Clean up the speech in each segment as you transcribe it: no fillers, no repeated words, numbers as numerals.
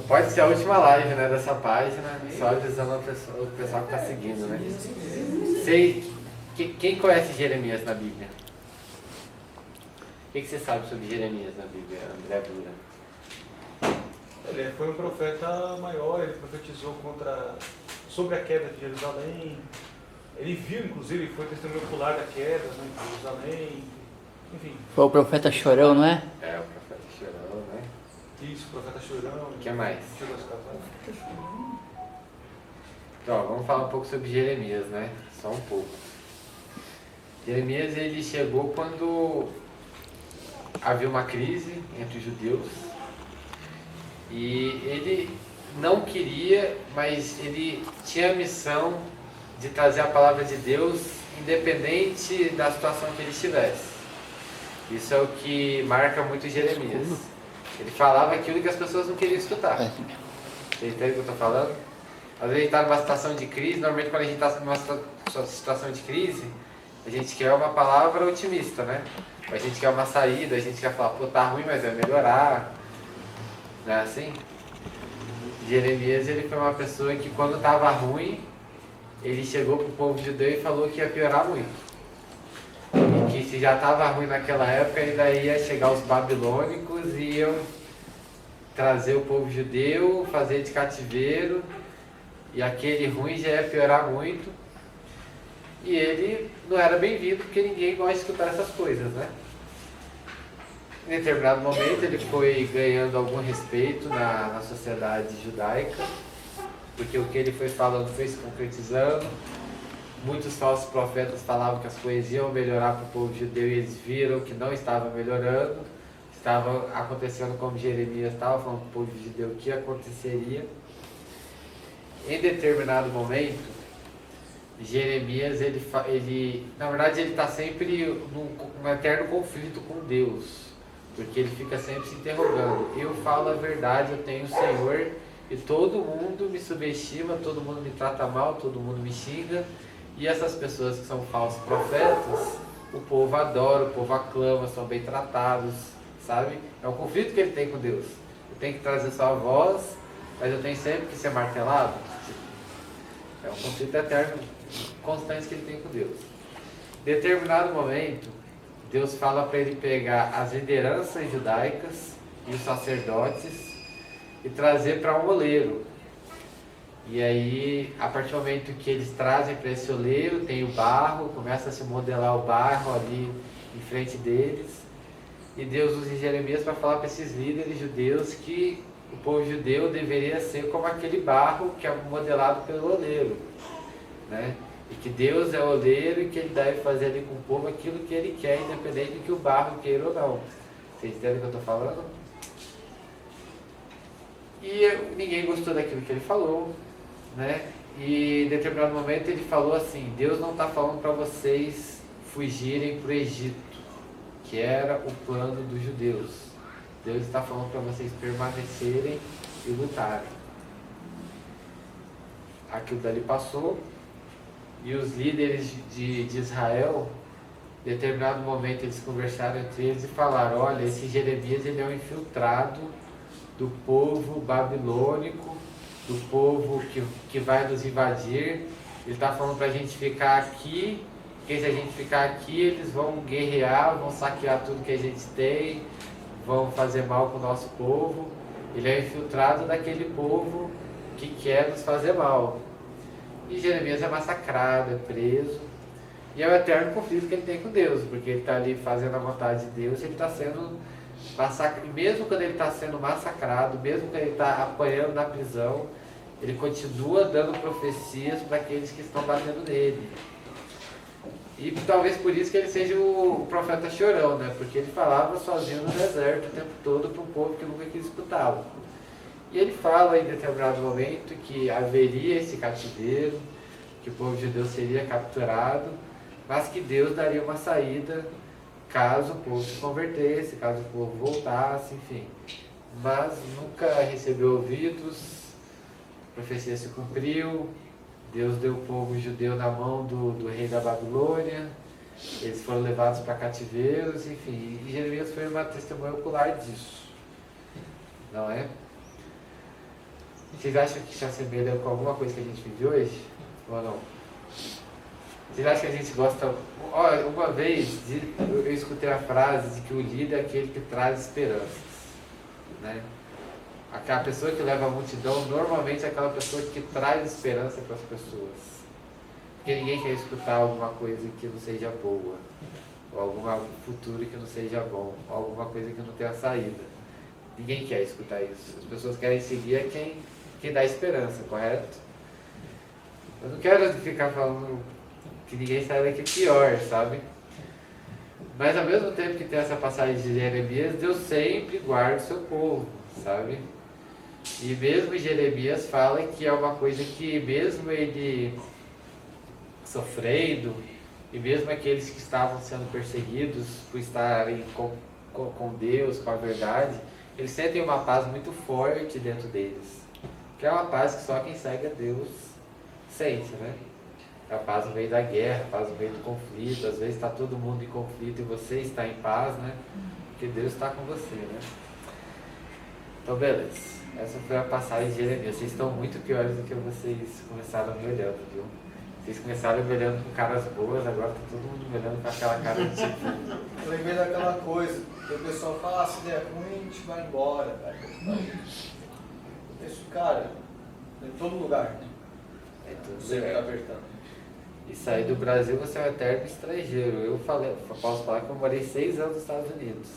Pode ser a última live, né, dessa página, só avisando o pessoal que está seguindo, né? Quem conhece Jeremias na Bíblia? O que você sabe sobre Jeremias na Bíblia, André Dura? Ele foi um profeta maior, ele profetizou sobre a queda de Jerusalém. Ele viu, inclusive, foi testemunho ocular da queda, né, de Jerusalém. Enfim. Foi o profeta chorão, não é? É, o profeta chorão, né? Isso, o profeta chorão. O que mais? Chegou a se casar. Então, vamos falar um pouco sobre Jeremias, né? Só um pouco. Jeremias, ele chegou quando havia uma crise entre os judeus e ele não queria, mas ele tinha a missão de trazer a palavra de Deus independente da situação que ele estivesse. Isso é o que marca muito Jeremias. Ele falava aquilo que as pessoas não queriam escutar. Você entende o que eu estou falando? Às vezes a gente está numa situação de crise, normalmente quando a gente está numa situação de crise, a gente quer uma palavra otimista, né? A gente quer uma saída, a gente quer falar, pô, tá ruim, mas vai melhorar. Não é assim? Jeremias, ele foi uma pessoa que quando estava ruim, ele chegou para o povo judeu e falou que ia piorar muito. E que se já estava ruim naquela época, ainda ia chegar os babilônicos e iam trazer o povo judeu, fazer de cativeiro, e aquele ruim já ia piorar muito. E ele não era bem-vindo, porque ninguém gosta de escutar essas coisas, né? Em determinado momento ele foi ganhando algum respeito na sociedade judaica, porque o que ele foi falando foi se concretizando. Muitos falsos profetas falavam que as coisas iam melhorar para o povo judeu e eles viram que não estava melhorando. Estava acontecendo como Jeremias estava falando para o povo judeu que aconteceria. Em determinado momento, Jeremias, na verdade, ele está sempre num eterno conflito com Deus, porque ele fica sempre se interrogando. Eu falo a verdade, eu tenho o Senhor, e todo mundo me subestima, todo mundo me trata mal, todo mundo me xinga, e essas pessoas que são falsos profetas, o povo adora, o povo aclama, são bem tratados, sabe? É um conflito que ele tem com Deus. Eu tenho que trazer sua voz, mas eu tenho sempre que ser martelado. É um conflito eterno, constante que ele tem com Deus. Em determinado momento, Deus fala para ele pegar as lideranças judaicas e os sacerdotes e trazer para um oleiro. E aí, a partir do momento que eles trazem para esse oleiro, tem o barro, começa a se modelar o barro ali em frente deles. E Deus usa Jeremias para falar para esses líderes judeus que o povo judeu deveria ser como aquele barro que é modelado pelo oleiro, né? E que Deus é o oleiro e que ele deve fazer ali com o povo aquilo que ele quer, independente de que o barro queira ou não. Vocês entendem o que eu estou falando? E ninguém gostou daquilo que ele falou, né? E em determinado momento ele falou assim: Deus não está falando para vocês fugirem para o Egito, que era o plano dos judeus. Deus está falando para vocês permanecerem e lutarem. Aquilo dali passou, e os líderes de Israel, em determinado momento eles conversaram entre eles e falaram: olha, esse Jeremias, ele é um infiltrado do povo babilônico, do povo que vai nos invadir. Ele está falando para a gente ficar aqui, porque se a gente ficar aqui, eles vão guerrear, vão saquear tudo que a gente tem, vão fazer mal com o nosso povo. Ele é infiltrado daquele povo que quer nos fazer mal. E Jeremias é massacrado, é preso. E é o eterno conflito que ele tem com Deus, porque ele está ali fazendo a vontade de Deus, ele está sendo massacrado. Mesmo quando ele está sendo massacrado, mesmo quando ele está apanhando na prisão, ele continua dando profecias para aqueles que estão batendo nele. E talvez por isso que ele seja o profeta chorão, né? Porque ele falava sozinho no deserto o tempo todo para um povo que nunca quis escutá-lo. E ele fala em determinado momento que haveria esse cativeiro, que o povo judeu seria capturado, mas que Deus daria uma saída caso o povo se convertesse, caso o povo voltasse, enfim. Mas nunca recebeu ouvidos, a profecia se cumpriu, Deus deu o povo judeu na mão do rei da Babilônia, eles foram levados para cativeiros, enfim. E Jeremias foi uma testemunha ocular disso, não é? Vocês acham que se assemelha com alguma coisa que a gente vive hoje? Ou não? Vocês acham que a gente gosta... Olha, uma vez eu escutei a frase de que o líder é aquele que traz esperanças, né? Aquela pessoa que leva a multidão, normalmente é aquela pessoa que traz esperança para as pessoas. Porque ninguém quer escutar alguma coisa que não seja boa, ou algum futuro que não seja bom, ou alguma coisa que não tenha saída. Ninguém quer escutar isso. As pessoas querem seguir quem dá esperança, correto? Eu não quero ficar falando que ninguém sai daqui pior, sabe? Mas ao mesmo tempo que tem essa passagem de Jeremias, Deus sempre guarda o seu povo, sabe? E mesmo Jeremias fala que é uma coisa que mesmo ele sofrendo, e mesmo aqueles que estavam sendo perseguidos por estarem com Deus, com a verdade, eles sentem uma paz muito forte dentro deles. Que é uma paz que só quem segue a Deus sente, né? A paz no meio da guerra, a paz no meio do conflito. Às vezes está todo mundo em conflito e você está em paz, né? Porque Deus está com você, né? Então, beleza. Essa foi a passagem de Jeremias. Vocês estão muito piores do que vocês começaram me olhando, viu? Vocês começaram me olhando com caras boas, agora está todo mundo me olhando com aquela cara de tipo... Eu lembrei daquela coisa, que o pessoal fala, se der ruim, a gente vai embora, velho. Isso, cara, em todo lugar, né? É tudo Você vai certo. apertando. E sair do Brasil, você é um eterno estrangeiro. Eu posso falar que eu morei 6 anos nos Estados Unidos.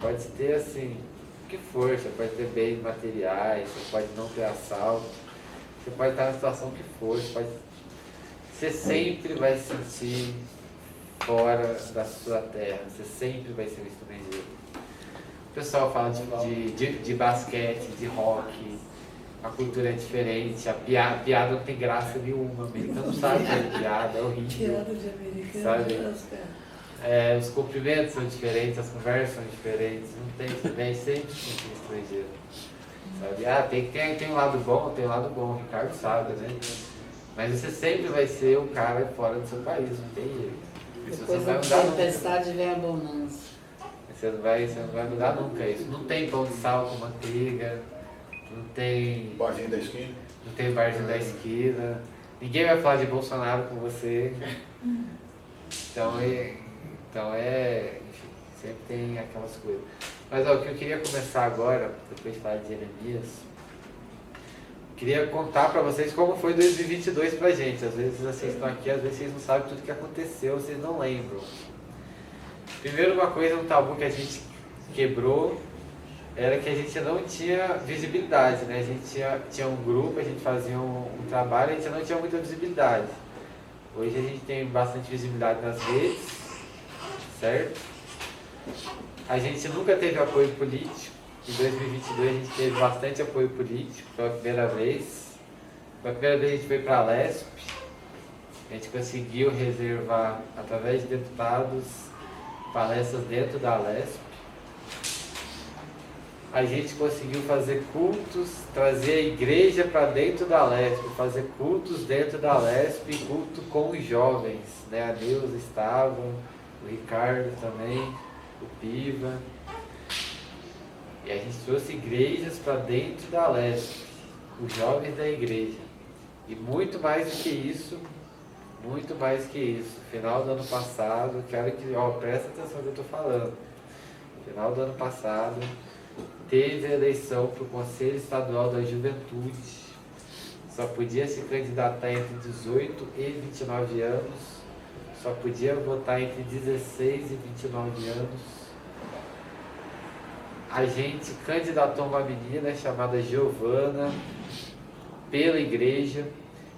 Pode ter assim, o que for, você pode ter bens materiais, você pode não ter assalto, você pode estar na situação que for, você sempre vai se sentir fora da sua terra, você sempre vai ser um estrangeiro. O pessoal fala de basquete, de rock, a cultura é diferente, a piada não tem graça nenhuma, o americano sabe fazer piada, é horrível. Piada de americano, sabe? Os cumprimentos são diferentes, as conversas são diferentes, não tem, você vem sempre com um estrangeiro. Sabe? Tem um lado bom, o Ricardo sabe, né? Mas você sempre vai ser um cara fora do seu país, não tem jeito. Isso você Depois não vai da mudar nunca. tempestade vem a bonança. Você não vai mudar nunca isso. Não tem pão de sal com manteiga, não tem Barzinho da esquina. barzinho da esquina, ninguém vai falar de Bolsonaro com você. Então, enfim, sempre tem aquelas coisas. Mas o que eu queria começar agora, depois de falar de Jeremias, queria contar para vocês como foi 2022 pra gente. Às vezes vocês estão aqui, às vezes vocês não sabem tudo que aconteceu, vocês não lembram. Primeiro, uma coisa, um tabu que a gente quebrou, era que a gente não tinha visibilidade, né? A gente tinha um grupo, a gente fazia um trabalho, a gente não tinha muita visibilidade. Hoje a gente tem bastante visibilidade nas redes, certo? A gente nunca teve apoio político. Em 2022 a gente teve bastante apoio político, pela primeira vez. Pela primeira vez a gente foi para a Lesp. A gente conseguiu reservar, através de deputados, palestras dentro da Lesp. A gente conseguiu fazer cultos, trazer a igreja para dentro da Lesp, fazer cultos dentro da Lesp, culto com os jovens, né? A Neuza estava, o Ricardo também, o Piva. E a gente trouxe igrejas para dentro da Lesp, os jovens da igreja. E muito mais do que isso, final do ano passado, quero que, presta atenção no que eu estou falando. Final do ano passado, teve a eleição para o Conselho Estadual da Juventude. Só podia se candidatar entre 18 e 29 anos. Só podia votar entre 16 e 29 anos. A gente candidatou uma menina chamada Giovana pela igreja.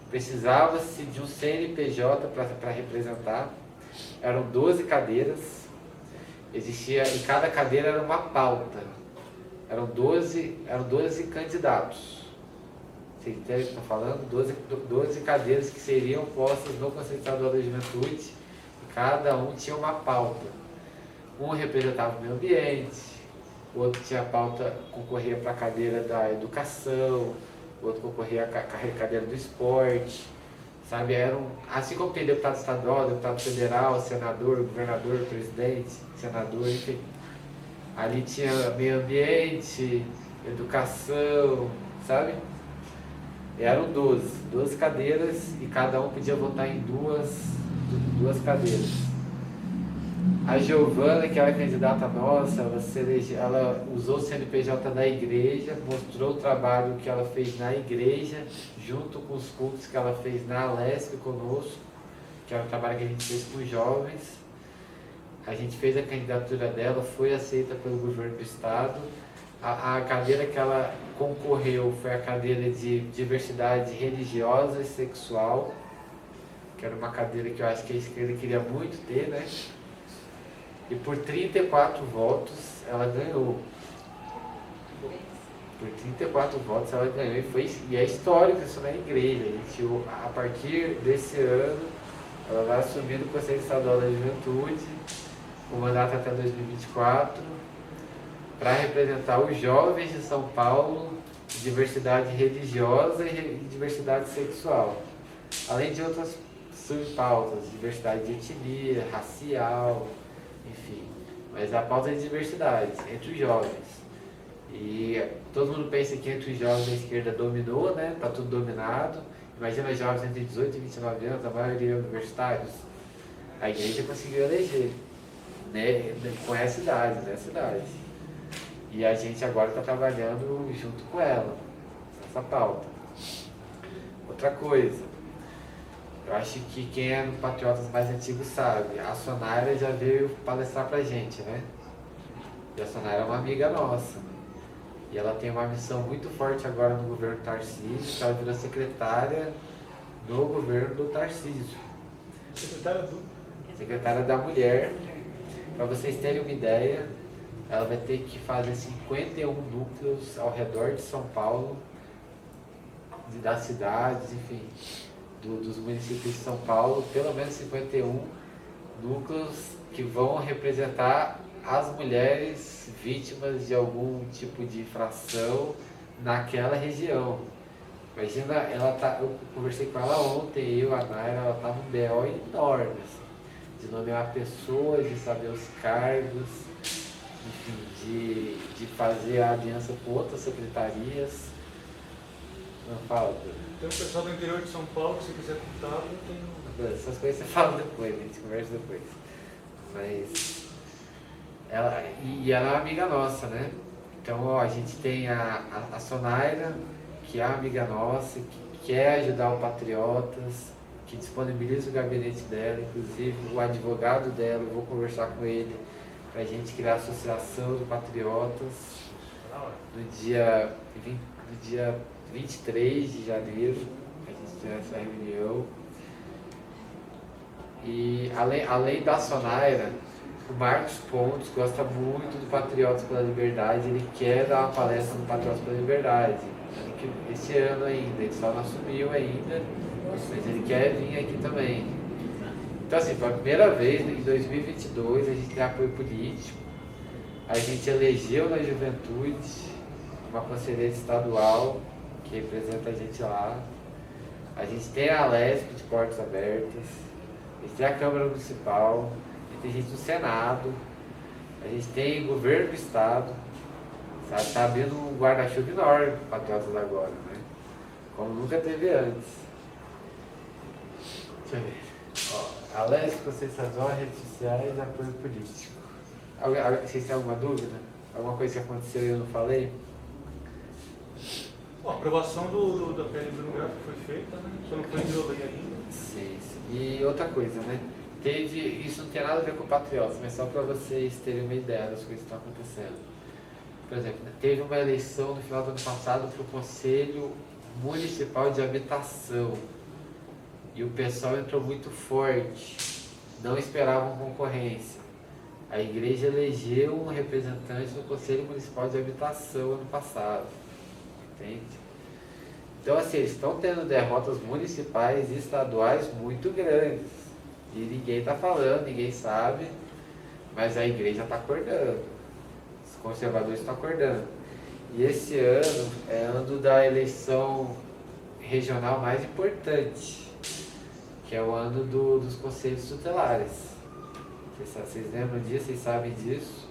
Precisava-se de um CNPJ para representar. Eram 12 cadeiras. E cada cadeira era uma pauta. Eram 12 candidatos. Vocês entendem o que eu estou falando? 12 cadeiras que seriam postas no Conselho Estadual da Juventude. E cada um tinha uma pauta. Um representava o meio ambiente, o outro tinha a pauta, concorria para a cadeira da educação, o outro concorria com a cadeira do esporte. Sabe? Assim como tem deputado estadual, deputado federal, senador, governador, presidente, senador, enfim. Ali tinha meio ambiente, educação, sabe? E eram 12 cadeiras e cada um podia votar em duas cadeiras. A Giovana, que era candidata nossa, ela usou o CNPJ da igreja, mostrou o trabalho que ela fez na igreja, junto com os cultos que ela fez na Alesp conosco, que é um trabalho que a gente fez com jovens. A gente fez a candidatura dela, foi aceita pelo governo do estado. A cadeira que ela concorreu foi a cadeira de diversidade religiosa e sexual, que era uma cadeira que eu acho que a esquerda queria muito ter, né? E por 34 votos ela ganhou. Por 34 votos ela ganhou e é histórico isso na igreja. A partir desse ano ela vai assumir o Conselho Estadual da Juventude, o mandato até 2024, para representar os jovens de São Paulo, diversidade religiosa e diversidade sexual, além de outras subpautas, diversidade de etnia, racial, enfim, mas a pauta é de diversidade entre os jovens. E todo mundo pensa que entre os jovens a esquerda dominou, né? Está tudo dominado. Imagina jovens entre 18 e 29 anos, a maioria universitários. A igreja conseguiu eleger, né? Com essa idade, nessa idade. E a gente agora está trabalhando junto com ela, nessa pauta. Outra coisa, eu acho que quem é no Patriotas mais antigo sabe, a Sonaira já veio palestrar pra gente, né? E a Sonaira é uma amiga nossa. E ela tem uma missão muito forte agora no governo Tarcísio, que ela virou secretária do governo do Tarcísio. Secretária da Mulher. Para vocês terem uma ideia, ela vai ter que fazer 51 núcleos ao redor de São Paulo, das cidades, enfim, dos municípios de São Paulo, pelo menos 51 núcleos que vão representar as mulheres vítimas de algum tipo de infração naquela região. Imagina, eu conversei com ela ontem, a Naira, ela está num BO enorme, assim, de nomear pessoas, de saber os cargos, enfim, de fazer a aliança com outras secretarias. Não fala, Tem um pessoal do interior de São Paulo, se quiser contar, tem... Essas coisas você fala depois, a gente conversa depois. Mas ela é uma amiga nossa, né? Então ó, a gente tem a Sonaira, que é uma amiga nossa, que quer ajudar o Patriotas, que disponibiliza o gabinete dela, inclusive o advogado dela, eu vou conversar com ele para a gente criar a Associação do Patriotas no dia 23 de janeiro, a gente tem essa reunião. E além da Sonaira, o Marcos Pontes gosta muito do Patriotas pela Liberdade, ele quer dar uma palestra no Patriotas pela Liberdade. Esse ano ainda, ele só não assumiu ainda, mas ele quer vir aqui também. Então assim, pela primeira vez em 2022 a gente tem apoio político, a gente elegeu na juventude uma conselheira estadual que representa a gente lá, a gente tem a Alesp de portas abertas, a gente tem a Câmara Municipal, a gente tem gente no Senado, a gente tem governo do Estado, sabe? Está abrindo um guarda-chuva enorme para Patriotas agora, né? Como nunca teve antes. Deixa eu ver. Ó, Alesp, Conceição, redes sociais e apoio político. Vocês têm alguma dúvida? Alguma coisa que aconteceu e eu não falei? Bom, a aprovação da PL do lugar foi feita, né? Só não foi em lei ainda. Sim. E outra coisa, né? Isso não tem nada a ver com Patriotas, mas só para vocês terem uma ideia das coisas que estão acontecendo. Por exemplo, teve uma eleição no final do ano passado para o Conselho Municipal de Habitação. E o pessoal entrou muito forte, não esperavam concorrência. A igreja elegeu um representante no Conselho Municipal de Habitação ano passado. Entende? Então, assim, eles estão tendo derrotas municipais e estaduais muito grandes. E ninguém está falando, ninguém sabe, mas a igreja está acordando. Os conservadores estão acordando. E esse ano é ano da eleição regional mais importante, que é o ano dos conselhos tutelares. Vocês lembram disso? Vocês sabem disso?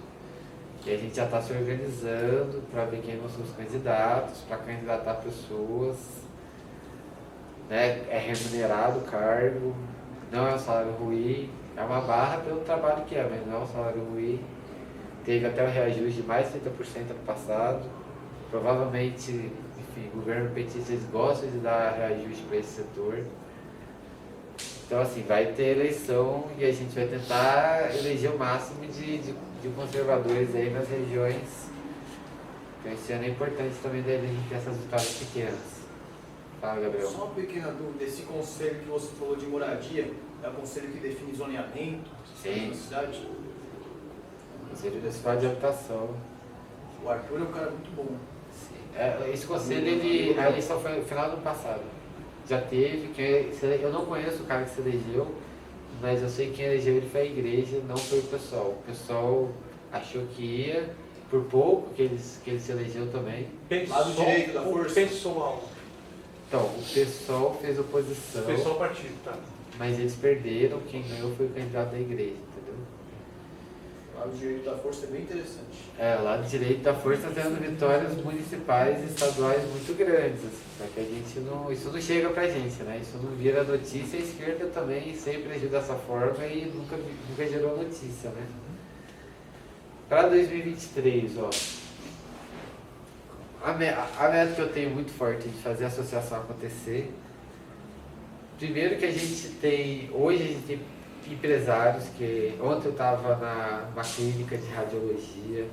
E a gente já está se organizando para ver quem vão ser os candidatos, para candidatar pessoas, né? É remunerado o cargo, não é um salário ruim, é uma barra pelo trabalho que é, mas não é um salário ruim. Teve até o reajuste de mais de 30% ano passado. Provavelmente, enfim, o governo petista eles gostam de dar reajuste para esse setor. Então, assim, vai ter eleição e a gente vai tentar eleger o máximo de conservadores aí nas regiões. Então, esse ano é importante também da gente ter essas vitórias pequenas. Fala, Gabriel. Só uma pequena dúvida, esse conselho que você falou de moradia, é o conselho que define zoneamento Sim. na cidade? Conselho Municipal de Habitação. O Arthur é um cara muito bom. Sim. Esse conselho, a eleição foi no final do ano passado. Já teve, eu não conheço o cara que se elegeu, mas eu sei que quem elegeu ele foi a igreja, não foi o pessoal. O pessoal achou que ia, por pouco que ele se elegeu também. Lado direito da força. Pessoal. Então, o pessoal fez oposição, Pessoal partido, tá. mas eles perderam, quem ganhou foi o candidato da igreja, entendeu? Lado direito da força é bem interessante. O lado direito da força tendo vitórias municipais e estaduais muito grandes, assim, só que a gente não, isso não chega pra gente, né? Isso não vira notícia, a esquerda também sempre agiu dessa forma e nunca gerou notícia, né? Para 2023, ó, a meta que eu tenho muito forte de fazer a associação acontecer. Primeiro que hoje a gente tem empresários que, ontem eu estava numa clínica de radiologia,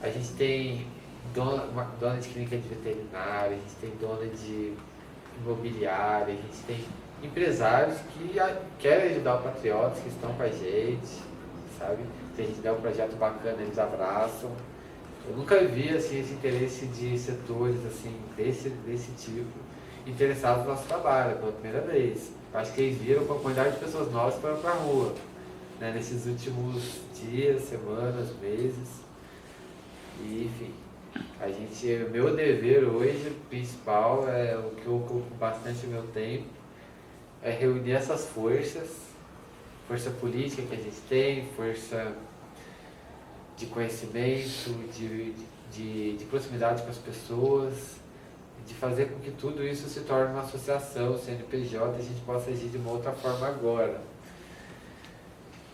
a gente tem uma dona de clínica de veterinária, a gente tem dona de imobiliária, a gente tem empresários que querem ajudar o Patriotas, que estão com a gente, sabe? Se a gente der um projeto bacana, eles abraçam. Eu nunca vi assim, esse interesse de setores assim, desse tipo interessados no nosso trabalho, pela primeira vez. Eu acho que eles viram com a quantidade de pessoas novas que foram para a rua, né, nesses últimos dias, semanas, meses. E, enfim, o meu dever hoje, principal, é o que eu ocupo bastante meu tempo, é reunir essas força política que a gente tem, força de conhecimento, de proximidade com as pessoas, de fazer com que tudo isso se torne uma associação, CNPJ, e a gente possa agir de uma outra forma agora.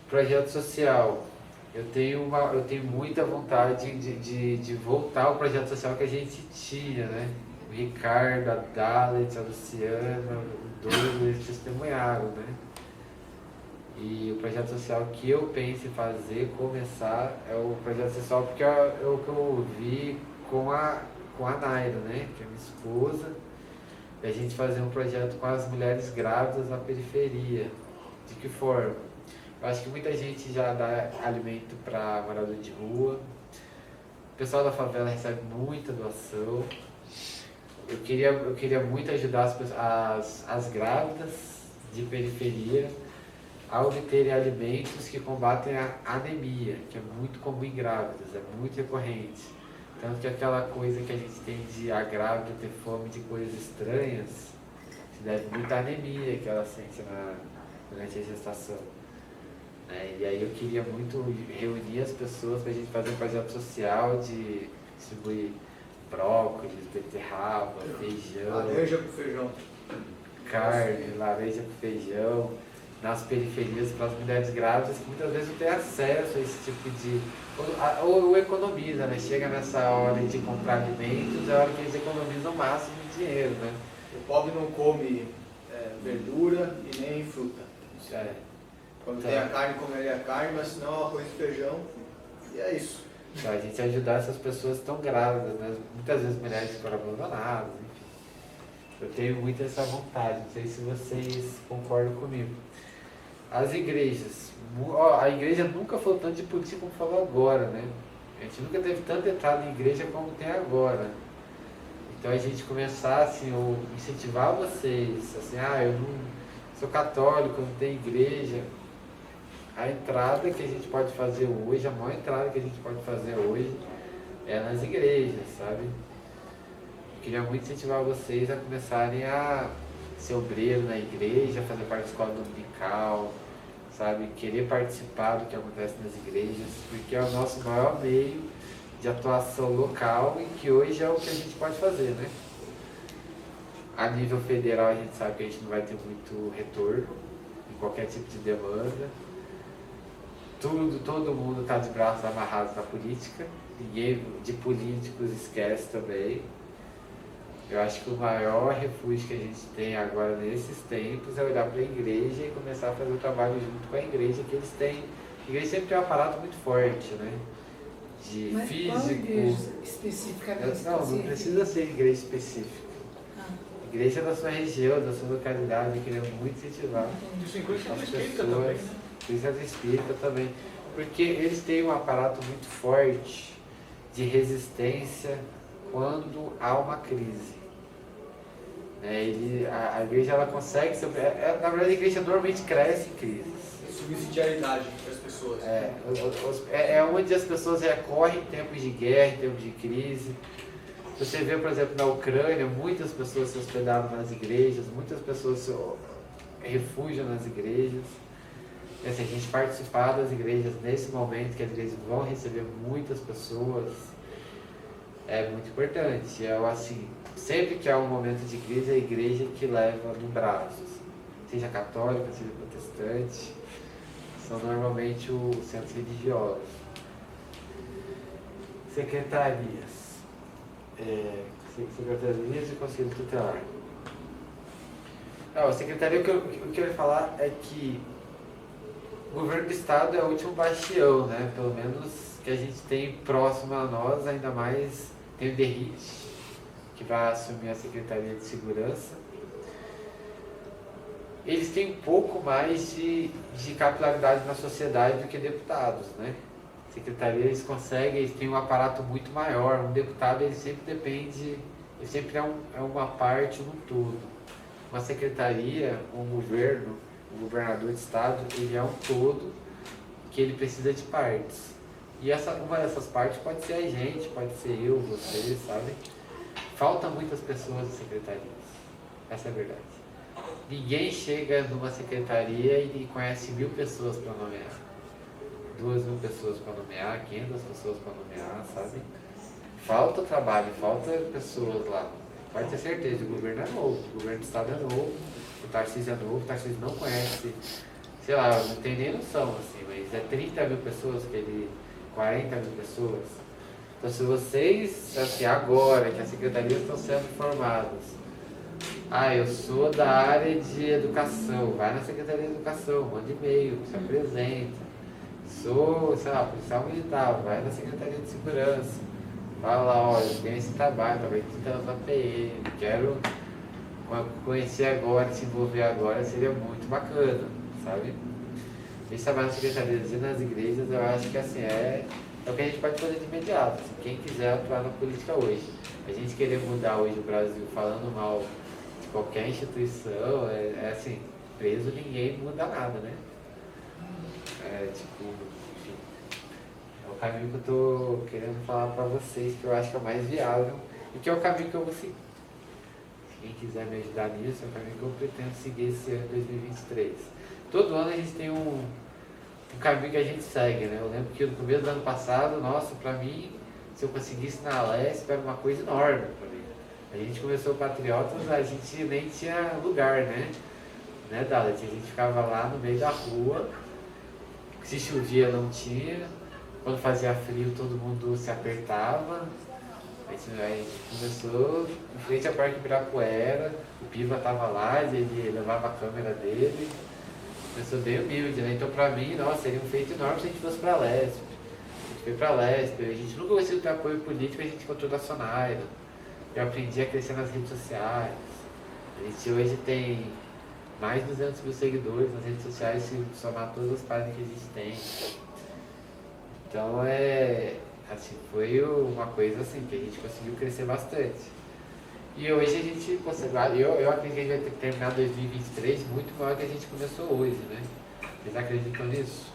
Projeto social. Eu tenho muita vontade de voltar ao projeto social que a gente tinha, né? O Ricardo, a Dalet, a Luciana, o Douglas, eles testemunharam, né? E o projeto social que eu penso em fazer, começar, é o projeto social, porque é o que eu vi com a Naira, né? Que é minha esposa, e a gente fazer um projeto com as mulheres grávidas na periferia. De que forma? Eu acho que muita gente já dá alimento para morador de rua, o pessoal da favela recebe muita doação. Eu queria muito ajudar as grávidas de periferia a obterem alimentos que combatem a anemia, que é muito comum em grávidas, é muito recorrente. Tanto que aquela coisa que a gente tem de a grávida ter fome de coisas estranhas, se deve muito à anemia que ela sente durante a gestação. E aí eu queria muito reunir as pessoas para a gente fazer um projeto social de distribuir brócolis, beterraba, feijão, Laranja com feijão, carne, laranja com feijão, nas periferias para as mulheres grávidas que muitas vezes não têm acesso a esse tipo de... ou economiza, né? Chega nessa hora de comprar alimentos, é a hora que eles economizam o máximo de dinheiro, né? O pobre não come verdura e nem fruta. Quando tem a carne, comeria a carne, mas senão arroz e feijão, e é isso. Então, a gente ajudar essas pessoas que estão grávidas, né? Muitas vezes mulheres que foram abandonadas, enfim. Eu tenho muito essa vontade, não sei se vocês concordam comigo. As igrejas. A igreja nunca falou tanto de política como falou agora, né? A gente nunca teve tanta entrada em igreja como tem agora. Então a gente começar assim, incentivar vocês, assim, eu não sou católico, não tenho igreja. A entrada que a gente pode fazer hoje, a maior entrada que a gente pode fazer hoje é nas igrejas, sabe? Eu queria muito incentivar vocês a começarem a ser obreiro na igreja, fazer parte da escola dominical, sabe? Querer participar do que acontece nas igrejas, porque é o nosso maior meio de atuação local e que hoje é o que a gente pode fazer, né? A nível federal a gente sabe que a gente não vai ter muito retorno em qualquer tipo de demanda. Todo mundo está de braços amarrados na política, ninguém de políticos esquece também. Eu acho que o maior refúgio que a gente tem agora nesses tempos é olhar para a igreja e começar a fazer o trabalho junto com a igreja que eles têm. A igreja sempre tem um aparato muito forte, né? De Mas físico. qual igreja especificamente? Não precisa ser igreja específica. Igreja da sua região, da sua localidade, eu queria muito incentivar Isso inclui o as espírita pessoas, também, né? igreja do espírita também, porque eles têm um aparato muito forte de resistência quando há uma crise. A igreja ela consegue, na verdade a igreja normalmente cresce em crises. Subsidiariedade das pessoas. É onde as pessoas recorrem em tempos de guerra, em tempos de crise. Você vê, por exemplo, na Ucrânia, muitas pessoas se hospedaram nas igrejas, muitas pessoas se refugiam nas igrejas. E assim, a gente participar das igrejas nesse momento, que as igrejas vão receber muitas pessoas, é muito importante. Assim, sempre que há um momento de crise, é a igreja que leva no braço. Seja católica, seja protestante, são normalmente os centros religiosos. Secretarias. Secretarias e Conselho Tutelar. A secretaria, o que eu quero falar é que o governo do estado é o último bastião, né? Pelo menos que a gente tem próximo a nós, ainda mais tem o DERIT, que vai assumir a Secretaria de Segurança. Eles têm um pouco mais de capilaridade na sociedade do que deputados, né? Secretaria eles conseguem, eles têm um aparato muito maior. Um deputado ele sempre depende, ele sempre é uma parte no todo. Uma secretaria, um governo, um governador de estado, ele é um todo que ele precisa de partes. E uma dessas partes pode ser a gente, pode ser eu, você, sabe? Faltam muitas pessoas nas secretarias. Essa é a verdade. Ninguém chega numa secretaria e conhece 1000 pessoas para nomear. 2.000 pessoas para nomear, 500 pessoas para nomear, sabe? Falta trabalho, falta pessoas lá. Pode ter certeza, o governo é novo, o governo do estado é novo, o Tarcísio é novo, o Tarcísio não conhece, sei lá, não tem nem noção, assim, mas é 30.000 pessoas que ele, 40.000 pessoas. Então se vocês, assim, agora que as secretarias estão sendo formadas, eu sou da área de educação, vai na Secretaria de Educação, manda e-mail, se apresenta. Sou, sei lá, policial militar, vai na Secretaria de Segurança, fala lá, olha, eu tenho esse trabalho, talvez tentando na PM, quero conhecer agora, se envolver agora, seria muito bacana, sabe? Esse trabalho na Secretaria e nas igrejas, eu acho que assim, é o que a gente pode fazer de imediato, assim, quem quiser atuar na política hoje. A gente querer mudar hoje o Brasil falando mal de qualquer instituição, assim, preso ninguém muda nada, né? Enfim, é o caminho que eu tô querendo falar para vocês, que eu acho que é o mais viável e que é o caminho que eu vou seguir. Se quem quiser me ajudar nisso, é o caminho que eu pretendo seguir esse ano 2023. Todo ano a gente tem um caminho que a gente segue, né? Eu lembro que no começo do ano passado, nossa, para mim, se eu conseguisse na Alesp, era uma coisa enorme para mim. A gente começou o Patriotas, a gente nem tinha lugar, né? Dalit? A gente ficava lá no meio da rua. Se chovia não tinha, quando fazia frio todo mundo se apertava. A gente começou em frente ao Parque Ibirapuera, o Piva estava lá, ele levava a câmera dele. Começou bem humilde, né? Então pra mim, nossa, seria um feito enorme se a gente fosse pra Lesp. A gente foi pra Lesp, a gente nunca conseguiu ter apoio político, a gente encontrou da Sonaira. Eu aprendi a crescer nas redes sociais. A gente hoje tem mais de 200.000 seguidores nas redes sociais, se somar todas as páginas que a gente tem. Então assim, foi uma coisa assim, que a gente conseguiu crescer bastante. E hoje a gente consegue, eu acredito que a gente vai terminar 2023 muito maior que a gente começou hoje, né? Vocês acreditam nisso?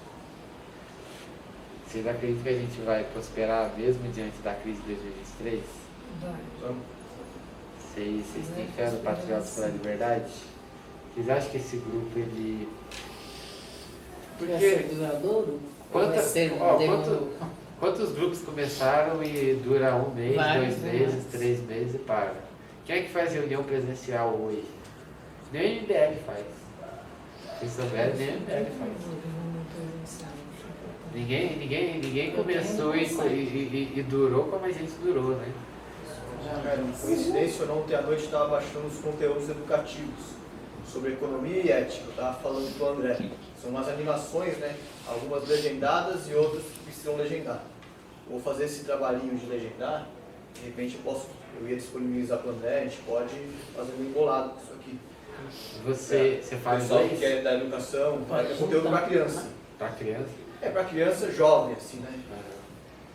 Vocês acreditam que a gente vai prosperar mesmo diante da crise de 2023? Vai. Vocês têm fé no Patriotas pela Liberdade? Vocês acham que esse grupo, ele Porque ser duradouro? quantos grupos começaram e dura um mês, Vários, 2 meses, né? 3 meses e para? Quem é que faz reunião presencial hoje? Nem o MBL faz. Vocês souberem, nem o MBL faz. Ninguém começou e durou como a gente durou, né? Cara, coincidência ou não, ontem à noite estava baixando os conteúdos educativos sobre economia e ética. Eu estava falando com o André. São umas animações, né? Algumas legendadas e outras que precisam legendar. Vou fazer esse trabalhinho de legendar. De repente eu ia disponibilizar para o André, a gente pode fazer um embolado com isso aqui. Você O faz pessoal que dois quer da educação, é conteúdo para criança. para criança? É para criança jovem, assim, né?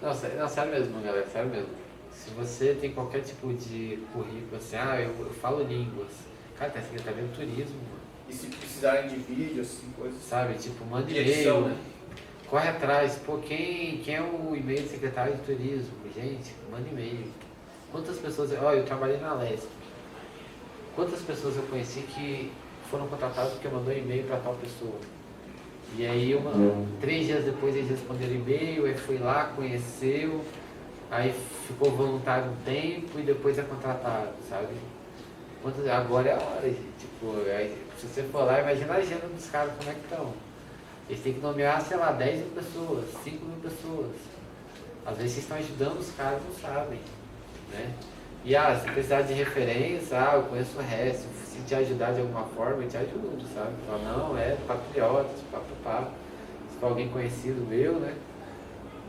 Não, sério mesmo, galera, sério mesmo. Se você tem qualquer tipo de currículo assim, eu falo línguas. Cara, tem a Secretaria do Turismo, mano. E se precisarem de vídeo, assim, coisas. Sabe? Tipo, manda De edição, e-mail. né? Corre atrás. Pô, quem é o e-mail do secretário de Turismo? Gente, manda e-mail. Quantas pessoas... eu trabalhei na Lesp. Quantas pessoas eu conheci que foram contratadas porque mandou e-mail para tal pessoa? E aí, 3 dias depois eles responderam e-mail, aí foi lá, conheceu, aí ficou voluntário um tempo e depois é contratado, sabe? Agora é a hora, gente. Tipo, se você for lá, imagina a agenda dos caras, como é que estão. Eles têm que nomear, sei lá, 10 mil pessoas, 5 mil pessoas. Às vezes vocês estão ajudando os caras, não sabem, né? E se precisar de referência, eu conheço o resto, se te ajudar de alguma forma, eu te ajudo, sabe? Fala, não, patriotas, papapá. Se for alguém conhecido meu, né?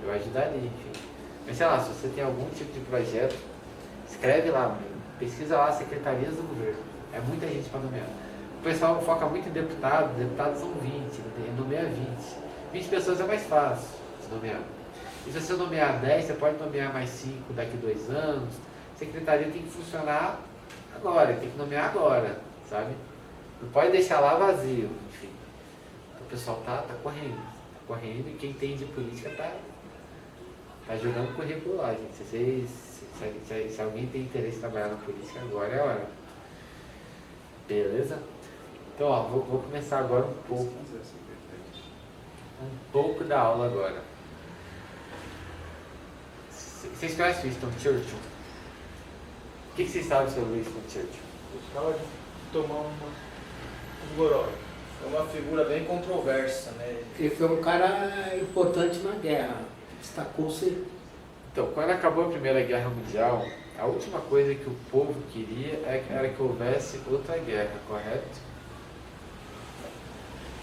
Eu ajudaria, enfim. Mas sei lá, se você tem algum tipo de projeto, escreve lá, pesquisa lá, secretarias do governo. É muita gente para nomear. O pessoal foca muito em deputados são 20, nomeia 20. 20 pessoas é mais fácil de nomear. E se você nomear 10, você pode nomear mais 5 daqui a 2 anos. A secretaria tem que funcionar agora, tem que nomear agora, sabe? Não pode deixar lá vazio, enfim. Então, o pessoal tá correndo e quem entende de política tá jogando currículo lá, gente. Se alguém tem interesse em trabalhar na política, agora é a hora. Beleza? Então, vou começar agora um pouco da aula agora. Vocês conhecem o Winston Churchill? O que vocês sabem sobre o Winston Churchill? Gostava de tomar um goró. É uma figura bem controversa, né? Ele foi um cara importante na guerra, destacou-se. Então, quando acabou a Primeira Guerra Mundial, a última coisa que o povo queria era que houvesse outra guerra, correto?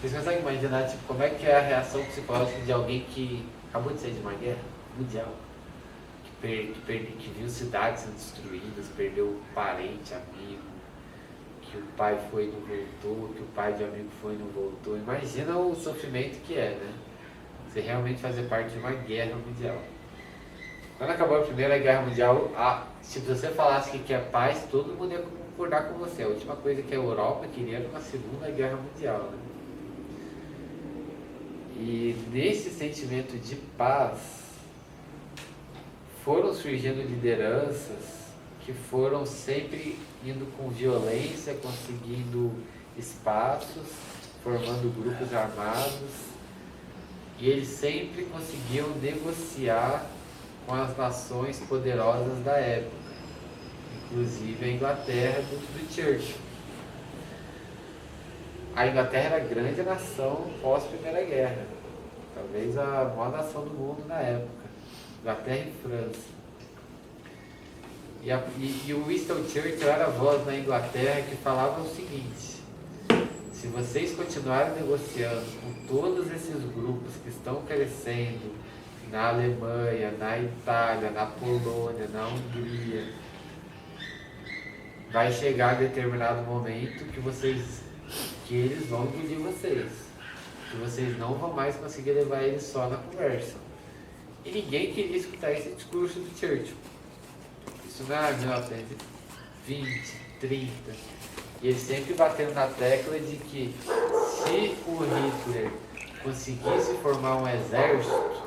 Vocês conseguem imaginar tipo, como é que é a reação psicológica de alguém que acabou de sair de uma guerra mundial? Que viu cidades sendo destruídas, perdeu parente, amigo, que o pai foi e não voltou, que o pai de amigo foi e não voltou. Imagina o sofrimento que é, né? Você realmente fazer parte de uma guerra mundial. Quando acabou a Primeira Guerra Mundial, se você falasse que quer paz, todo mundo ia concordar com você. A última coisa que a Europa queria era uma Segunda Guerra Mundial, né? E nesse sentimento de paz, foram surgindo lideranças que foram sempre indo com violência, conseguindo espaços, formando grupos armados, e eles sempre conseguiam negociar com as nações poderosas da época, inclusive a Inglaterra do Churchill. A Inglaterra era a grande nação pós-Primeira Guerra, talvez a maior nação do mundo na época. Inglaterra e França. E o Winston Churchill era a voz na Inglaterra que falava o seguinte: se vocês continuarem negociando com todos esses grupos que estão crescendo na Alemanha, na Itália, na Polônia, na Hungria, vai chegar determinado momento que eles vão engolir vocês, que vocês não vão mais conseguir levar eles só na conversa. E ninguém queria escutar esse discurso do Churchill. Isso na 1920, 30. E ele sempre batendo na tecla de que se o Hitler conseguisse formar um exército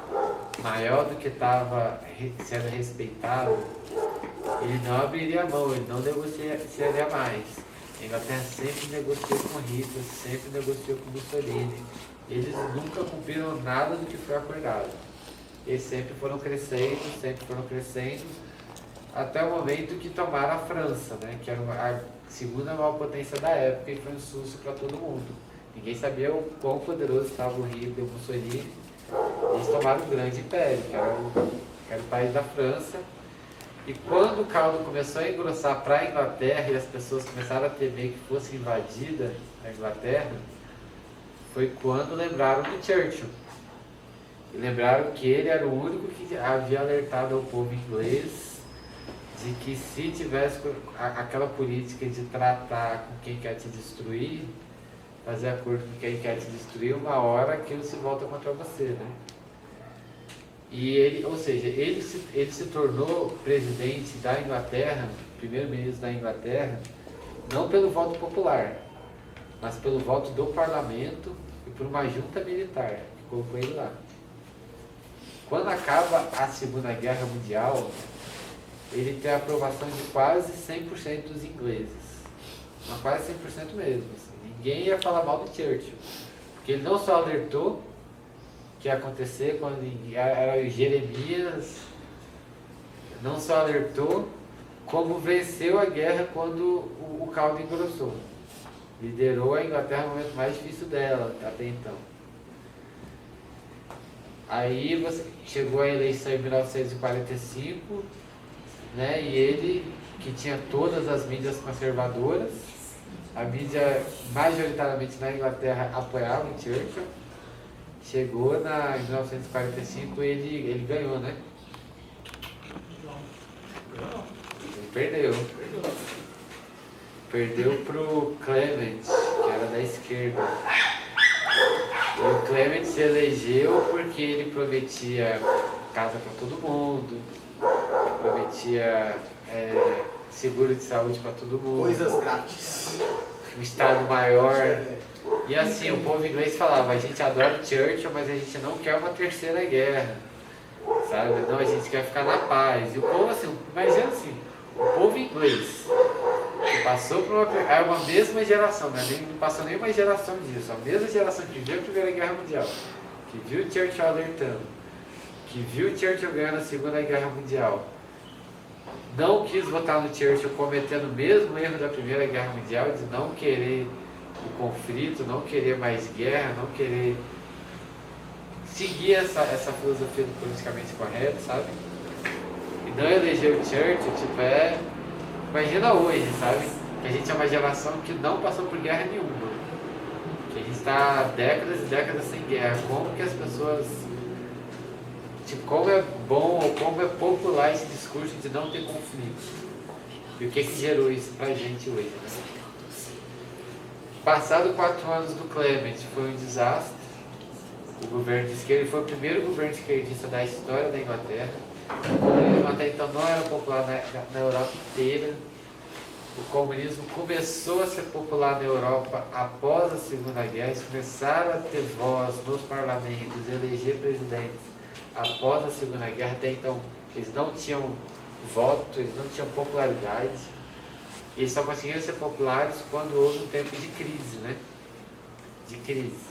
maior do que estava sendo respeitado, ele não abriria a mão, ele não negociaria mais. A Inglaterra sempre negociou com Hitler, sempre negociou com Mussolini, eles nunca cumpriram nada do que foi acordado. Eles sempre foram crescendo, até o momento que tomaram a França, né? Que era a segunda maior potência da época e foi um susto para todo mundo. Ninguém sabia o quão poderoso estava o Hitler, o Mussolini. Eles tomaram um grande império, que era o país da França. E quando o caldo começou a engrossar para a Inglaterra e as pessoas começaram a temer que fosse invadida a Inglaterra, foi quando lembraram do Churchill. E lembraram que ele era o único que havia alertado ao povo inglês de que se tivesse aquela política de tratar com quem quer te destruir, fazer acordo com quem quer te destruir, uma hora aquilo se volta contra você, né? E ele, ou seja, ele se tornou presidente da Inglaterra, primeiro-ministro da Inglaterra, não pelo voto popular, mas pelo voto do parlamento e por uma junta militar que colocou ele lá. Quando acaba a Segunda Guerra Mundial, ele tem a aprovação de quase 100% dos ingleses, mas quase 100% mesmo. Assim. Ninguém ia falar mal do Churchill, porque ele não só alertou que ia acontecer quando era o Jeremias, não só alertou, como venceu a guerra quando o caldo engrossou. Liderou a Inglaterra no momento mais difícil dela até então. Aí chegou a eleição em 1945, né, e ele, que tinha todas as mídias conservadoras, a mídia majoritariamente na Inglaterra apoiava o Churchill. Chegou em 1945, ele ganhou, né? Ele perdeu. Perdeu pro Clement, que era da esquerda. E o Clement se elegeu porque ele prometia casa para todo mundo, prometia seguro de saúde para todo mundo. Coisas grátis. Um Estado maior. E assim, o povo inglês falava, a gente adora o Churchill, mas a gente não quer uma terceira guerra, sabe? Não, a gente quer ficar na paz. E o povo assim, imagina assim, o povo inglês, que passou por uma mesma geração, né? Não passou nem uma geração disso, a mesma geração que viu a Primeira Guerra Mundial, que viu o Churchill alertando, que viu o Churchill ganhando a Segunda Guerra Mundial, não quis votar no Churchill cometendo o mesmo erro da Primeira Guerra Mundial, de não querer o conflito, não querer mais guerra, não querer seguir essa filosofia do politicamente correto, sabe? E não eleger o Churchill, imagina hoje, sabe? Que a gente é uma geração que não passou por guerra nenhuma. Que a gente está décadas e décadas sem guerra. Como que as pessoas... como é bom ou como é popular esse discurso de não ter conflito. E o que gerou isso pra gente hoje, né? Passado 4 anos do Clement, foi um desastre. O governo de esquerda foi o primeiro governo esquerdista da história da Inglaterra. O comunismo até então não era popular na Europa inteira. O comunismo começou a ser popular na Europa após a Segunda Guerra. Eles começaram a ter voz nos parlamentos, eleger presidentes após a Segunda Guerra. Até então eles não tinham voto, eles não tinham popularidade. Eles só conseguiram ser populares quando houve um tempo de crise, né? De crise.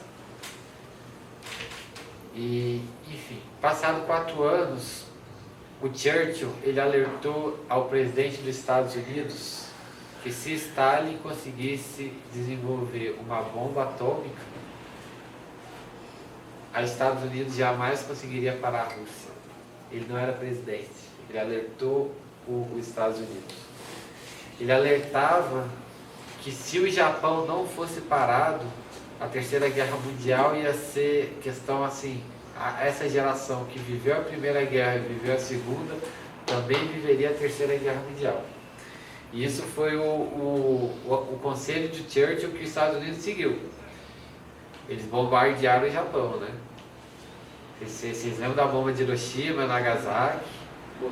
E, enfim, passados 4 anos, o Churchill, ele alertou ao presidente dos Estados Unidos que se Stalin conseguisse desenvolver uma bomba atômica, os Estados Unidos jamais conseguiria parar a Rússia. Ele não era presidente, ele alertou os Estados Unidos. Ele alertava que se o Japão não fosse parado, a Terceira Guerra Mundial ia ser questão assim, essa geração que viveu a Primeira Guerra e viveu a Segunda, também viveria a Terceira Guerra Mundial. E isso foi o conselho de Churchill que os Estados Unidos seguiu. Eles bombardearam o Japão, né? Vocês lembram da bomba de Hiroshima, Nagasaki?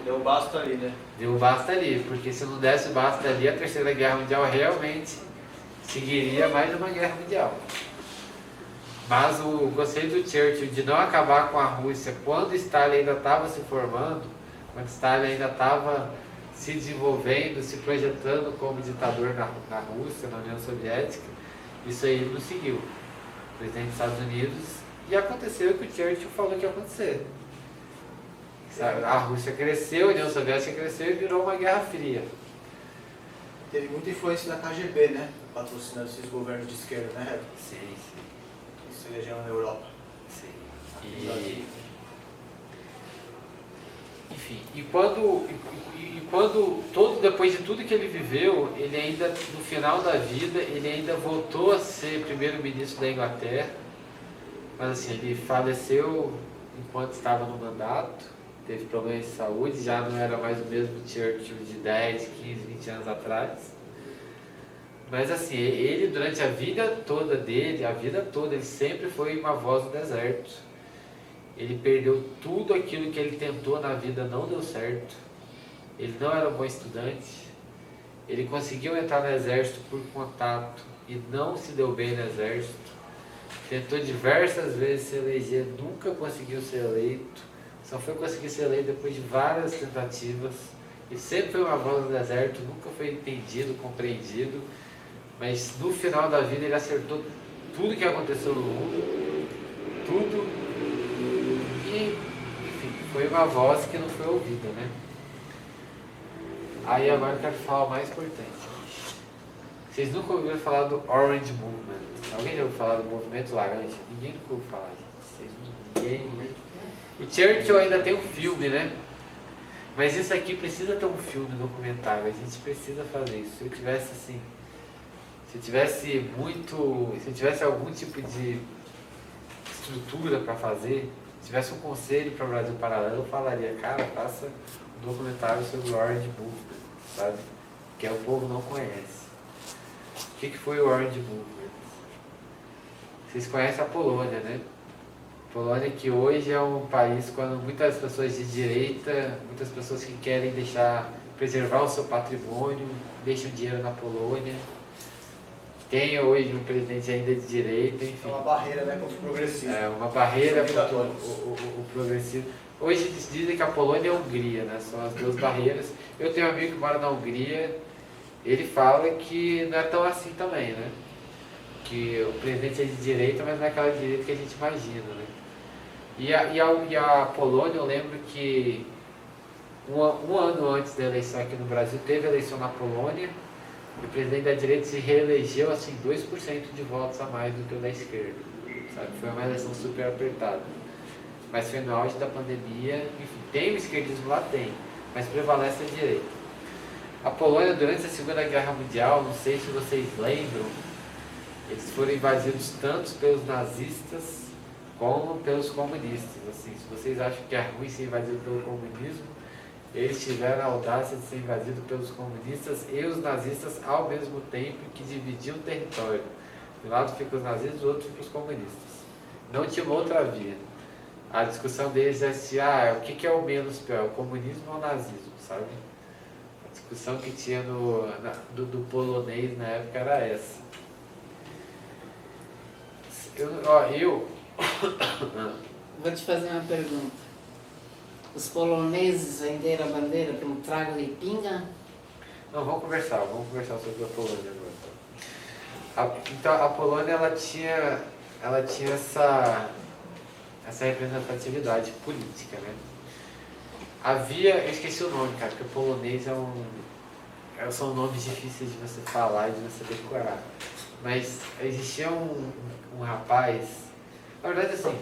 Deu um basta ali, né? Deu um basta ali, porque se não desse o basta ali, a Terceira Guerra Mundial realmente seguiria mais uma guerra mundial. Mas o conceito do Churchill de não acabar com a Rússia quando Stalin ainda estava se formando, quando Stalin ainda estava se desenvolvendo, se projetando como ditador na Rússia, na União Soviética, isso aí ele não seguiu. presidente dos Estados Unidos, e aconteceu o que o Churchill falou que ia acontecer. A Rússia cresceu, a União Soviética cresceu e virou uma guerra fria. Teve muita influência da KGB, né? Patrocinando esses governos de esquerda, né? Sim, sim. Que se elegeram na Europa. Sim. No Brasil. Enfim, depois de tudo que ele viveu, ele ainda, no final da vida, ele ainda voltou a ser primeiro-ministro da Inglaterra, mas assim, ele faleceu enquanto estava no mandato, teve problemas de saúde, já não era mais o mesmo Churchill de 10, 15, 20 anos atrás. Mas assim, ele durante a vida toda dele, ele sempre foi uma voz do deserto. Ele perdeu tudo aquilo que ele tentou na vida, não deu certo. Ele não era um bom estudante. Ele conseguiu entrar no exército por contato e não se deu bem no exército. Tentou diversas vezes se eleger, nunca conseguiu ser eleito. Só foi conseguir ser eleito depois de várias tentativas. Ele sempre foi uma voz do deserto, nunca foi entendido, compreendido. Mas no final da vida ele acertou tudo que aconteceu no mundo. Tudo. E, enfim, foi uma voz que não foi ouvida, né? Aí agora eu quero falar o mais importante. Vocês nunca ouviram falar do Orange Movement? Alguém já ouviu falar do movimento laranja? Ninguém nunca ouviu falar, gente. Ninguém. O Churchill ainda tem um filme, né? Mas isso aqui precisa ter um filme, um documentário. A gente precisa fazer isso. Se eu tivesse assim... Se eu tivesse algum tipo de estrutura para fazer, se tivesse um conselho para o Brasil Paralelo, eu falaria, cara, faça um documentário sobre o Orange Movement, sabe? Que o povo não conhece. O que foi o Orange Movement? Vocês conhecem a Polônia, né? Polônia que hoje é um país quando muitas pessoas de direita, muitas pessoas que querem preservar o seu patrimônio, deixam dinheiro na Polônia. Tem hoje um presidente ainda de direita, enfim. É uma barreira, né, contra o progressismo. É uma barreira contra o progressismo. Hoje eles dizem que a Polônia e a Hungria, né? São as duas barreiras. Eu tenho um amigo que mora na Hungria, ele fala que não é tão assim também, né? Que o presidente é de direita, mas não é aquela direita que a gente imagina, né? E a Polônia, eu lembro que um ano antes da eleição aqui no Brasil, teve eleição na Polônia, e o presidente da direita se reelegeu assim 2% de votos a mais do que o da esquerda, sabe? Foi uma eleição super apertada. Mas foi no auge da pandemia, enfim, tem o esquerdismo lá, tem, mas prevalece a direita. A Polônia, durante a Segunda Guerra Mundial, não sei se vocês lembram, eles foram invadidos tanto pelos nazistas como pelos comunistas. Assim, se vocês acham que é ruim ser invadido pelo comunismo, eles tiveram a audácia de ser invadidos pelos comunistas e os nazistas ao mesmo tempo, que dividiam o território. De um lado ficam os nazistas, do outro ficam os comunistas. Não tinha uma outra via. A discussão deles é se, o que é o menos pior, o comunismo ou o nazismo, sabe? A discussão que tinha do polonês na época era essa. Vou te fazer uma pergunta. Os poloneses venderam a bandeira pelo trago de pinga? Não, vamos conversar sobre a Polônia agora. Então, a Polônia, ela tinha essa representatividade política, né? Eu esqueci o nome, cara, porque o polonês são nomes difíceis de você falar e de você decorar. Mas existia um rapaz, na verdade assim,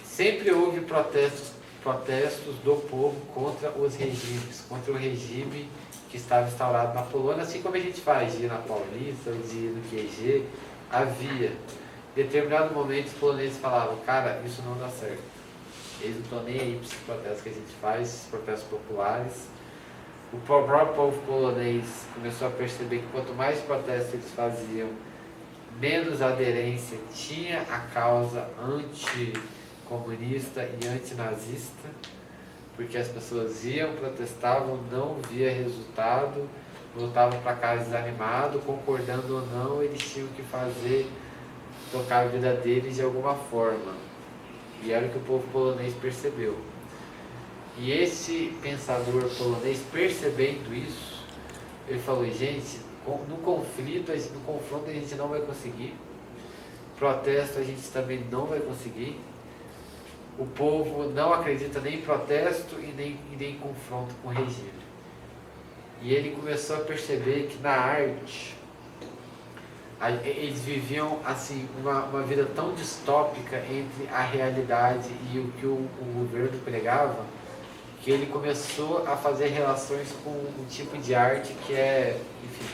sempre houve protestos do povo contra os regimes, contra o regime que estava instaurado na Polônia, assim como a gente faz de ir na Paulista, de ir no QG, havia. Em determinado momento os poloneses falavam, cara, isso não dá certo. Eles não estão nem aí para esses protestos que a gente faz, esses protestos populares. O próprio povo polonês começou a perceber que quanto mais protestos eles faziam, menos aderência tinha a causa anticomunista e antinazista, porque as pessoas iam, protestavam, não via resultado, voltavam para casa desanimado, concordando ou não, eles tinham que tocar a vida deles de alguma forma. E era o que o povo polonês percebeu. E esse pensador polonês, percebendo isso, ele falou, gente, no confronto a gente não vai conseguir. protesto a gente também não vai conseguir. O povo não acredita nem em protesto e nem em confronto com o regime. E ele começou a perceber que na arte, eles viviam assim uma vida tão distópica entre a realidade e o que o governo pregava, que ele começou a fazer relações com um tipo de arte que é, enfim,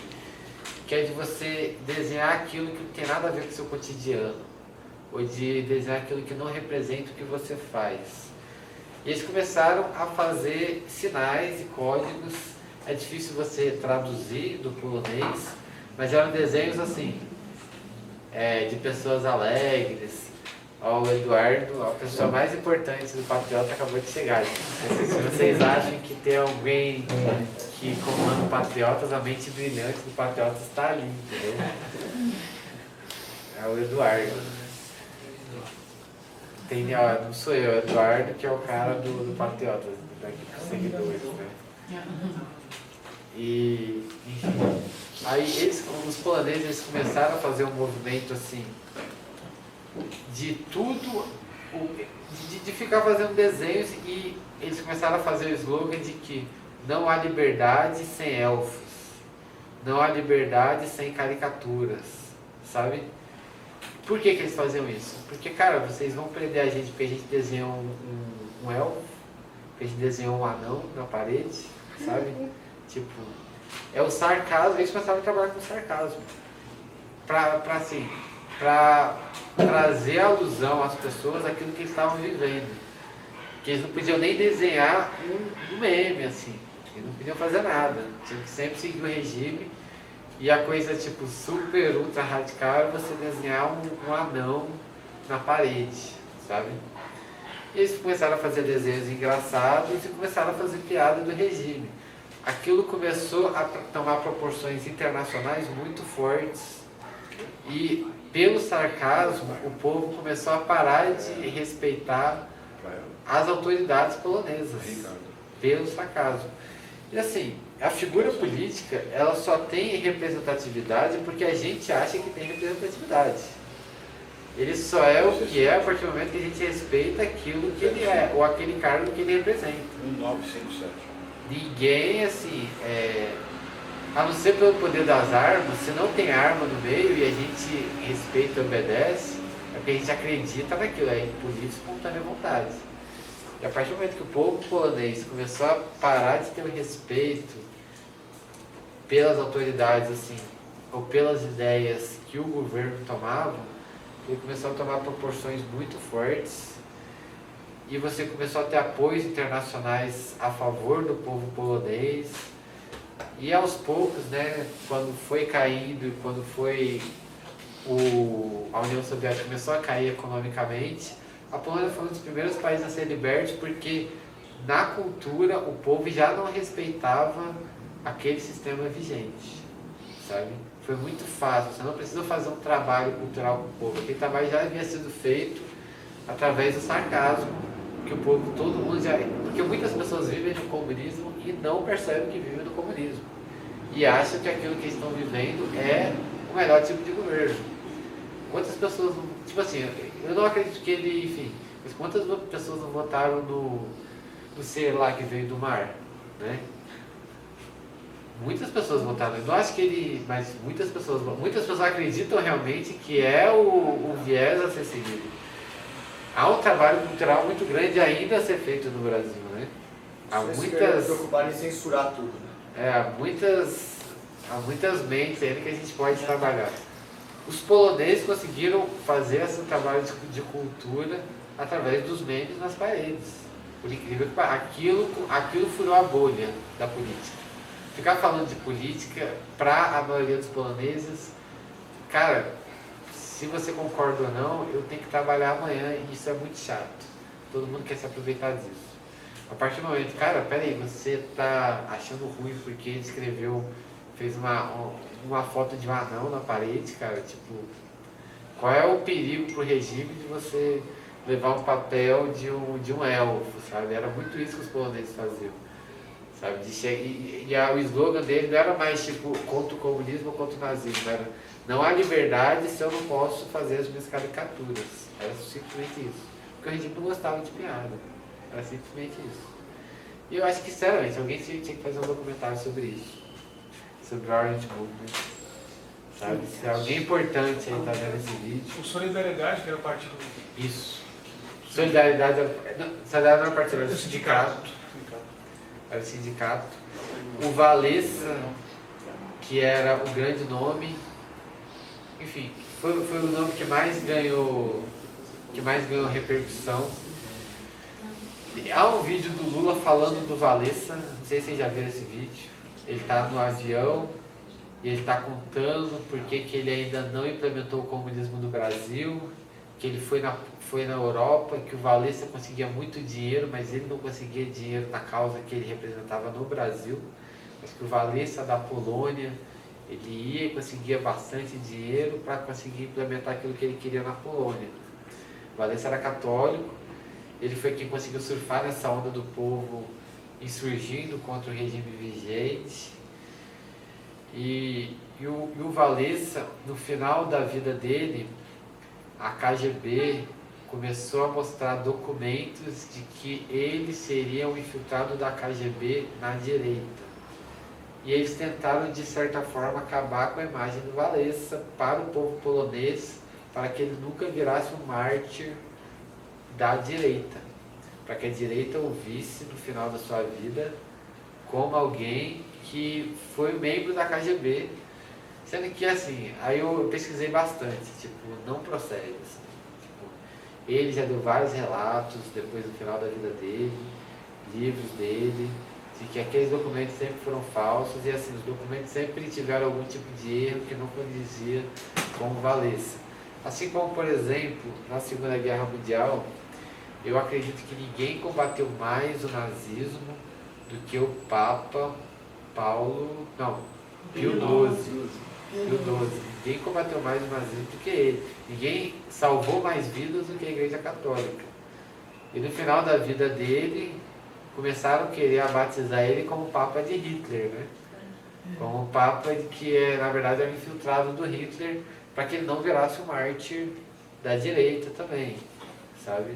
que é de você desenhar aquilo que não tem nada a ver com o seu cotidiano, ou de desenhar aquilo que não representa o que você faz. E eles começaram a fazer sinais e códigos. É difícil você traduzir do polonês, mas eram desenhos assim, de pessoas alegres. Ó, o Eduardo, a pessoa mais importante do Patriota, acabou de chegar. Se vocês acham que tem alguém que comanda o Patriotas, a mente brilhante do Patriotas está ali, entendeu? É o Eduardo. Tem, ó, não sou eu, é o Eduardo, que é o cara do Patriotas, daqui dos seguidores, né? E, enfim, aí os poloneses, eles começaram a fazer um movimento assim, de tudo, de ficar fazendo desenhos, e eles começaram a fazer o slogan de que não há liberdade sem elfos, não há liberdade sem caricaturas, sabe? Por que eles faziam isso? Porque, cara, vocês vão prender a gente porque a gente desenhou um elfo, porque a gente desenhou um anão na parede, sabe? Tipo, é o sarcasmo. Eles começaram a trabalhar com sarcasmo pra trazer alusão às pessoas àquilo que eles estavam vivendo. Que eles não podiam nem desenhar um meme, assim. Eles não podiam fazer nada. Tinham que sempre seguir o regime. E a coisa, tipo, super, ultra radical era você desenhar um anão na parede, sabe? E eles começaram a fazer desenhos engraçados e começaram a fazer piada do regime. Aquilo começou a tomar proporções internacionais muito fortes. E pelo sarcasmo, o povo começou a parar de respeitar as autoridades polonesas. Pelo sarcasmo. E assim, a figura política, ela só tem representatividade porque a gente acha que tem representatividade. Ele só é o que é a partir do momento que a gente respeita aquilo que ele é, ou aquele cargo que ele representa. 1957. Ninguém, assim, a não ser pelo poder das armas, se não tem arma no meio e a gente respeita e obedece, é porque a gente acredita naquilo, é por livre e espontânea vontade. E a partir do momento que o povo polonês começou a parar de ter o respeito pelas autoridades, assim, ou pelas ideias que o governo tomava, ele começou a tomar proporções muito fortes, e você começou a ter apoios internacionais a favor do povo polonês. E aos poucos, né, quando foi caindo e quando a União Soviética começou a cair economicamente, a Polônia foi um dos primeiros países a ser liberto, porque na cultura o povo já não respeitava aquele sistema vigente, sabe? Foi muito fácil, você não precisou fazer um trabalho cultural com o povo, aquele trabalho já havia sido feito através do sarcasmo, que o povo, todo mundo já... Porque muitas pessoas vivem no comunismo e não percebem que vivem no comunismo. E acham que aquilo que eles estão vivendo é o melhor tipo de governo. Quantas pessoas... Tipo assim, eu não acredito que ele... Enfim, mas quantas pessoas não votaram no ser lá que veio do mar, né? Muitas pessoas votaram. Eu não acho que ele... Mas muitas pessoas acreditam realmente que é o viés a ser seguido. Há um trabalho cultural muito grande ainda a ser feito no Brasil, né? Há muitas... preocupar em censurar tudo, né? Há muitas mentes ainda que a gente pode trabalhar. Os poloneses conseguiram fazer esse trabalho de cultura através dos memes nas paredes. Por incrível que pareça, aquilo furou a bolha da política. Ficar falando de política para a maioria dos poloneses, cara, se você concorda ou não, eu tenho que trabalhar amanhã e isso é muito chato. Todo mundo quer se aproveitar disso. A partir do momento, cara, peraí, você tá achando ruim porque ele fez uma foto de um anão na parede, cara, tipo, qual é o perigo pro regime de você levar um papel de um elfo, sabe? Era muito isso que os poloneses faziam. Sabe? O slogan dele não era mais tipo contra o comunismo ou contra o nazismo, era não há liberdade se eu não posso fazer as minhas caricaturas. Era simplesmente isso. Porque o regime não gostava de piada. Era simplesmente isso. E eu acho que, sinceramente, alguém tinha que fazer um documentário sobre isso. Sobre o Orange Movement. Sabe? Se alguém importante aí tá vendo esse vídeo. O Solidariedade, que era o partido. Isso. Solidariedade não era partido, era o sindicato. Era o sindicato. O Valessa, que era o grande nome. Enfim, foi o nome que mais ganhou repercussão. Há um vídeo do Lula falando do Valessa, não sei se vocês já viram esse vídeo. Ele está no avião e ele está contando por que ele ainda não implementou o comunismo no Brasil, que ele foi na Europa, que o Valessa conseguia muito dinheiro, mas ele não conseguia dinheiro na causa que ele representava no Brasil, mas que o Valessa da Polônia, ele ia e conseguia bastante dinheiro para conseguir implementar aquilo que ele queria na Polônia. O Valessa era católico, ele foi quem conseguiu surfar nessa onda do povo insurgindo contra o regime vigente. E o Valessa, no final da vida dele, a KGB começou a mostrar documentos de que ele seria um infiltrado da KGB na direita. E eles tentaram, de certa forma, acabar com a imagem do Valessa para o povo polonês, para que ele nunca virasse um mártir da direita, para que a direita o visse no final da sua vida como alguém que foi membro da KGB, sendo que assim, aí eu pesquisei bastante, tipo, não procede. Assim, tipo, ele já deu vários relatos depois do final da vida dele, livros dele, de que aqueles documentos sempre foram falsos e assim, os documentos sempre tiveram algum tipo de erro que não condizia com o Valessa. Assim como, por exemplo, na Segunda Guerra Mundial, eu acredito que ninguém combateu mais o nazismo do que o Papa Pio XII. Ninguém combateu mais o nazismo do que ele. Ninguém salvou mais vidas do que a Igreja Católica. E no final da vida dele, começaram a querer batizar ele como Papa de Hitler, né? Como Papa que na verdade era infiltrado do Hitler, para que ele não virasse um mártir da direita também, sabe?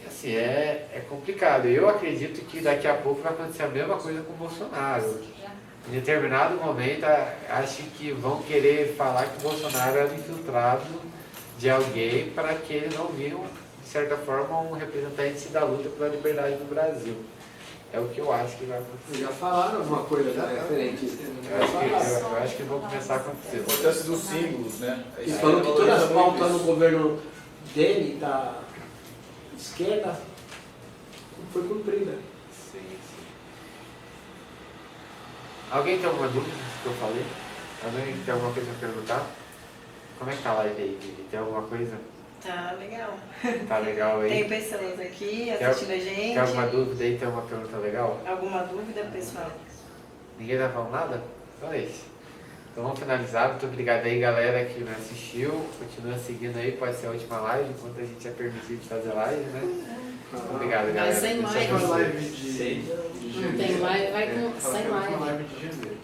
E assim, é complicado. Eu acredito que daqui a pouco vai acontecer a mesma coisa com o Bolsonaro. Em determinado momento, acho que vão querer falar que o Bolsonaro era infiltrado de alguém para que ele não vire, de certa forma, um representante da luta pela liberdade do Brasil. É o que eu acho que vai acontecer. Já falaram alguma coisa diferente? Eu acho que vão começar a acontecer. A importância dos símbolos, né? E falou que todas as pautas no governo dele, da esquerda, não foi cumprida. Sim, sim. Alguém tem alguma dúvida do que eu falei? Alguém tem alguma coisa para perguntar? Como é que tá a live aí, Vivi? Tem alguma coisa? Tá legal. Tá legal aí? Tem pessoas aqui assistindo a gente. Tem alguma dúvida aí? Tem alguma pergunta legal? Alguma dúvida, pessoal? Ninguém tá falando nada? Então é isso. Então vamos finalizar. Muito obrigado aí, galera, que me assistiu. Continua seguindo aí, pode ser a última live, enquanto a gente é permitido fazer live, né? Muito obrigado, galera. Mas sem Deus live. abençoe. Não tem live, vai com sem live. Uma live de janeiro.